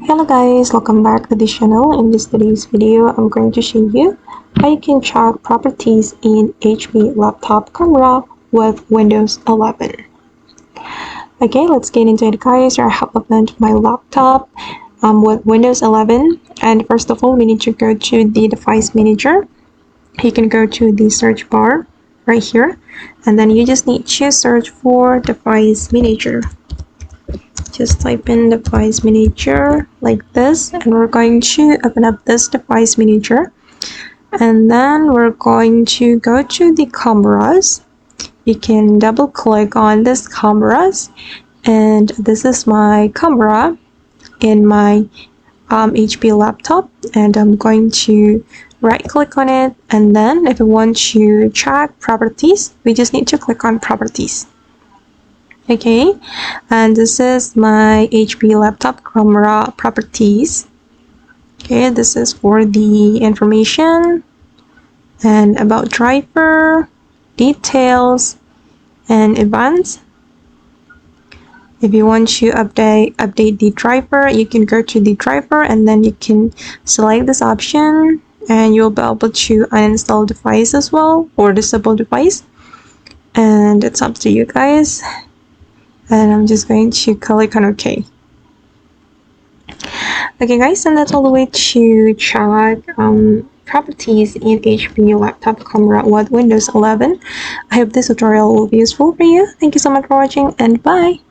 Hello guys, welcome back to the channel. In today's video, I'm going to show you how you can check properties in HP laptop camera with Windows 11. Okay, let's get into it guys. I have opened my laptop with Windows 11, and first of all we need to go to the device manager. You can go to the search bar right here, and then you just need to search for device manager. Just type in device manager like this, and we're going to open up this device manager, and then we're going to go to the cameras. You can double click on this cameras, and this is my camera in my HP laptop, and I'm going to right click on it, and then if you want to check properties, we just need to click on properties. Okay, and this is my HP laptop camera properties. Okay, this is for the information and about driver, details, and events. If you want to update the driver, you can go to the driver, and then you can select this option, and you'll be able to uninstall device as well, or disable device, and it's up to you guys. And I'm just going to click on OK. Okay guys, and that's all the way to check properties in HP laptop camera with Windows 11. I hope this tutorial will be useful for you. Thank you so much for watching, and bye.